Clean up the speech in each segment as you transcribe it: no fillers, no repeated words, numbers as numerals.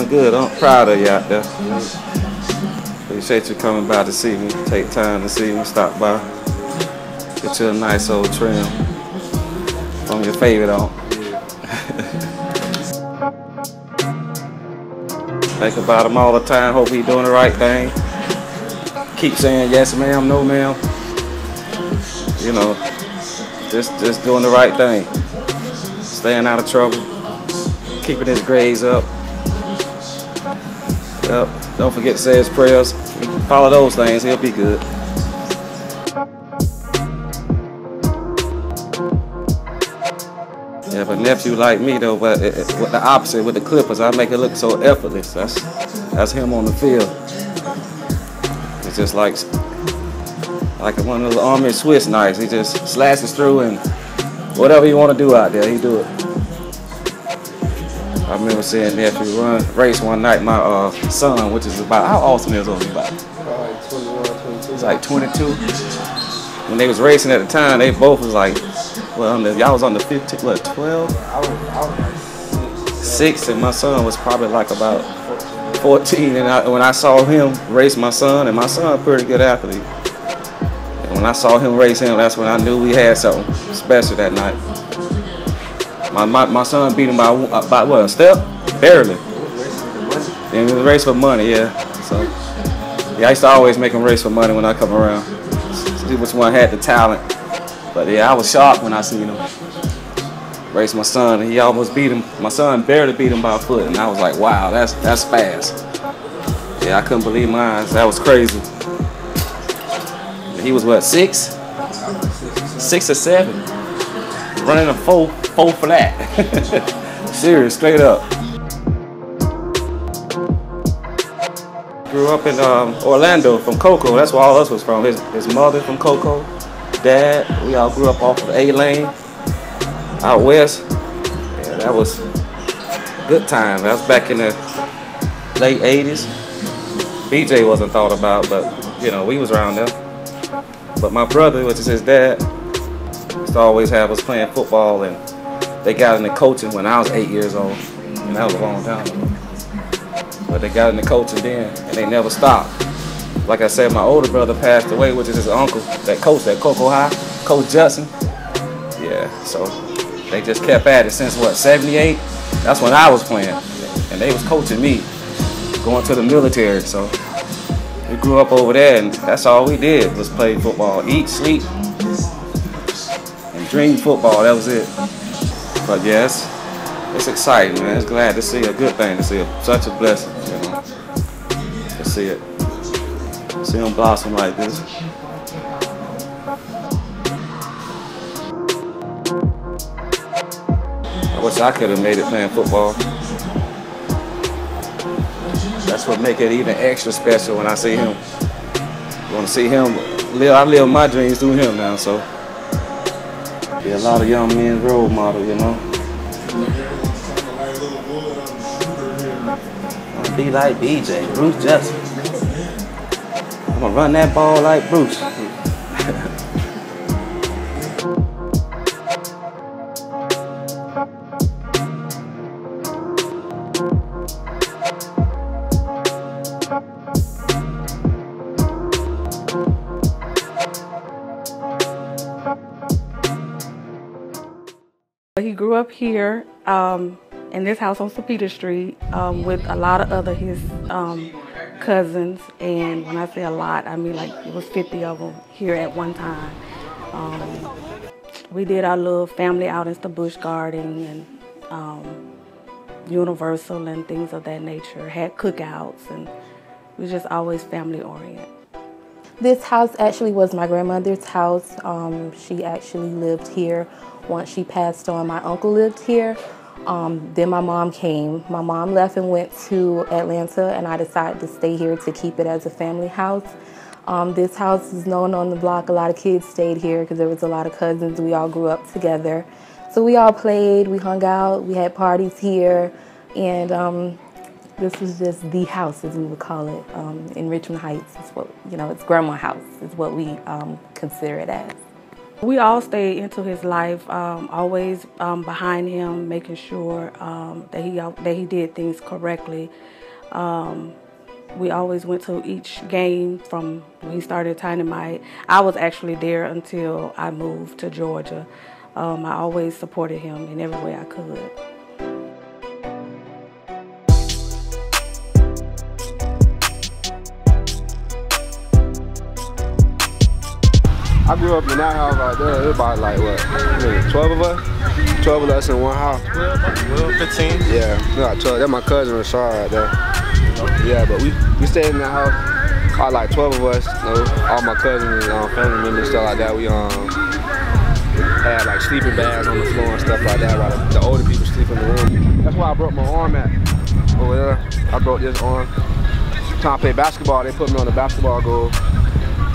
doing good. I'm proud of you out there. Appreciate you coming by to see me. Take time to see me. Stop by. Get you a nice old trim from your favorite on. Think about him all the time. Hope he's doing the right thing. Keep saying yes, ma'am, no, ma'am. You know, just doing the right thing. Staying out of trouble. Keeping his grades up. Yep. Don't forget to say his prayers. Follow those things. He'll be good. Yeah, but nephew like me though, but with the opposite with the Clippers, I make it look so effortless. That's him on the field. It's just like one of the Army Swiss knives. He just slashes through and whatever you want to do out there, he do it. I remember seeing nephew race one night. My son, which is about, how awesome is he about? Like 21, 22. It's like 22. When they was racing at the time, they both was like, well, y'all was on the 15, what, 12? I was like 6, and my son was probably like about 14. And when I saw him race my son, and my son a pretty good athlete. And when I saw him race him, that's when I knew we had something special that night. My son beat him by what, a step? Barely. And it was a race for money, yeah. So, yeah, I used to always make him race for money when I come around. See which one had the talent. But yeah, I was shocked when I seen him race my son, and he almost beat him. My son barely beat him by a foot, and I was like, wow, that's fast. Yeah, I couldn't believe my eyes. That was crazy. He was what, 6? 6 or 7? Running a 4 flat. Serious, straight up. Grew up in Orlando from Cocoa. That's where all of us was from. His mother from Cocoa. Dad, we all grew up off of A lane out west. Yeah, that was good time. That was back in the late 80s. BJ wasn't thought about, but you know, we was around there. But my brother, which is his dad, used to always have us playing football, and they got into coaching when I was 8 years old, and that was a long time ago. But they got into coaching then, and they never stopped. Like I said, my older brother passed away, which is his uncle, that coach at Cocoa High, Coach Judson. Yeah, so they just kept at it since what, 78? That's when I was playing, and they was coaching me, going to the military. So we grew up over there, and that's all we did was play football, eat, sleep, and dream football. That was it. But yes, it's exciting, man. It's glad to see, a good thing to see, such a blessing, you know, to see it. See him blossom like this. I wish I could have made it playing football. That's what makes it even extra special when I see him. I want to see him live. I live my dreams through him now, so be a lot of young men's role model, you know. I want to be like BJ, Bruce Judson. I'm gonna run that ball like Bruce. He grew up here in this house on Peter Street with a lot of other his cousins, and when I say a lot, I mean like it was 50 of them here at one time. We did our little family outings to Busch Garden and Universal and things of that nature, had cookouts, and we were just always family oriented. This house actually was my grandmother's house. She actually lived here. Once she passed on, my uncle lived here. Then my mom came. My mom left and went to Atlanta, and I decided to stay here to keep it as a family house. This house is known on the block. A lot of kids stayed here because there was a lot of cousins. We all grew up together. So we all played, we hung out, we had parties here, and this was just the house, as we would call it, in Richmond Heights. It's what, you know, it's Grandma's house is what we consider it as. We all stayed into his life, always behind him, making sure that he did things correctly. We always went to each game from when he started Dynamite. I was actually there until I moved to Georgia. I always supported him in every way I could. I grew up in that house right there. It was about like what, 12 of us? 12 of us in one house. 12, 15. Yeah, like 12. That's my cousin Rashard right there. Yeah, but we stayed in that house. About like 12 of us. You know, all my cousins and family members and stuff like that. We had like sleeping bags on the floor and stuff like that. While the older people sleep in the room. That's why I broke my arm at over there. I broke this arm. Trying to play basketball, they put me on the basketball goal.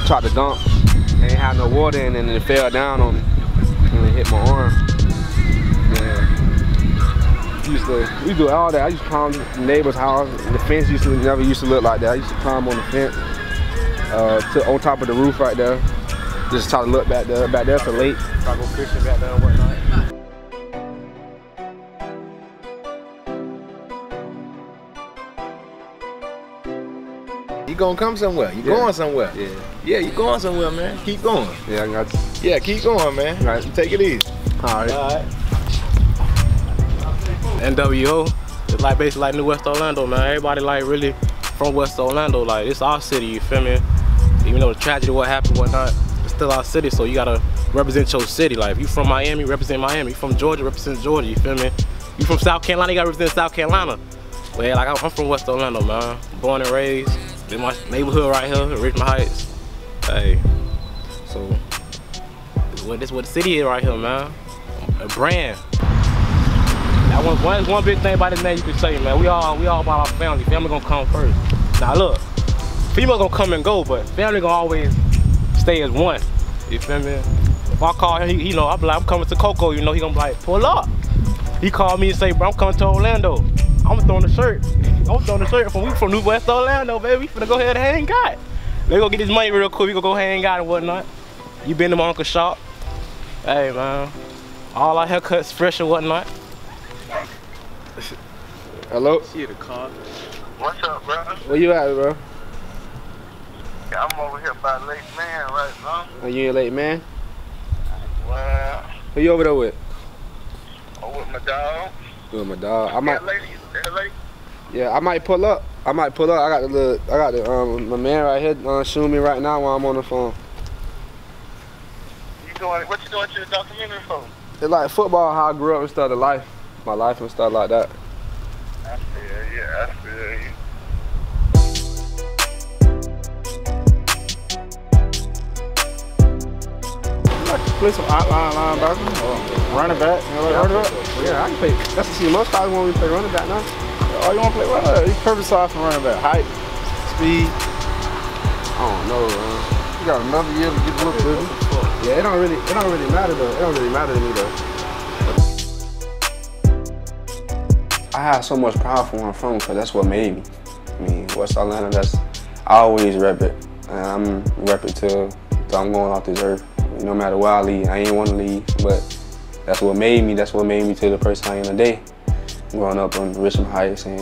Tried to dunk. They ain't had no water in it, and it fell down on me and it hit my arm. Yeah. We do all that. I used to climb the neighbor's house. The fence never used to look like that. I used to climb on the fence on top of the roof right there. Just try to look back there. Back there's a lake. Try to go fishing back there and whatnot. You gonna come somewhere. You going somewhere. Yeah. Yeah, you going somewhere, man. Keep going. Yeah, I got you. Yeah, keep going, man. All right. Take it easy. All right. All right. NWO, it's like basically like New West Orlando, man. Everybody like really from West Orlando, like it's our city, you feel me? Even though the tragedy, what happened, whatnot, it's still our city, so you gotta represent your city. Like if you from Miami, represent Miami. You from Georgia, represent Georgia, you feel me? You from South Carolina, you gotta represent South Carolina. But yeah, like I'm from West Orlando, man. Born and raised in my neighborhood right here, Richmond Heights. Hey, so this is what the city is right here, man. A brand. That one big thing about this man you can say, man. We all about our family. Family gonna come first. Now look, female gonna come and go, but family gonna always stay as one. You feel me? If I call him, he know, I'm like, I'm coming to Cocoa, you know, he gonna be like, pull up. He called me and say, bro, I'm coming to Orlando. I'm throwing the shirt. I'm throwing the shirt we from New West Orlando, baby. We finna go ahead and hang out. They gonna get this money real quick. We gonna go hang out and whatnot. You been to my uncle's shop? Hey, man. All our haircuts fresh and whatnot. Hello? See the car. What's up, brother? Where you at, bro? Yeah, I'm over here by Lake Man right now. Are you in late, man? Well, Who you over there with? I'm with my dog. With my dog. That lady. Yeah, I might pull up. I got my man right here shooting me right now while I'm on the phone. What you doing to the documentary for? It's like football, how I grew up and stuff, my life and stuff like that. I feel you. I feel you. Play some outline linebacker or running back. You know, like running back? Yeah, I can play. That's what most guys want me to play running back now. Oh, you want to play running back? You perfect size for running back. Height, speed. I don't know, man. You got another year to get to look good. Yeah, it don't really matter though. It don't really matter to me though. I have so much pride for where I'm from because that's what made me. I mean, West Atlanta, I always rep it. And I'm rep it till I'm going off this earth. No matter where I leave, I ain't want to leave, but that's what made me. That's what made me to the person I am today. Growing up on Richmond Heights and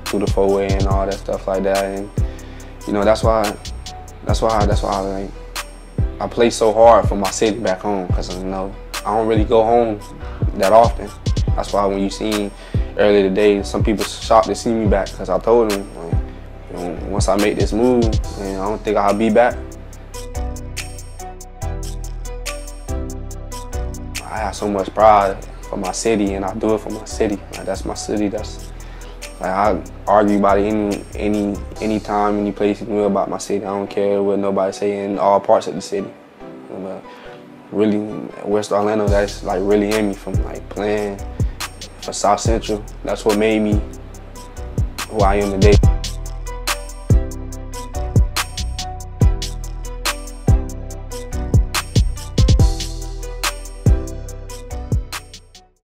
through the 4-way and all that stuff like that, and you know that's why I play so hard for my city back home because you know I don't really go home that often. That's why when you seen earlier today, some people shocked to see me back because I told them like, you know, once I make this move, and I don't think I'll be back. I have so much pride for my city, and I do it for my city. Like, that's my city. That's like I argue about it any time, any place about my city. I don't care what nobody say in all parts of the city. But really, West Orlando, that's like really in me from like playing for South Central. That's what made me who I am today.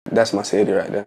That's my city right there.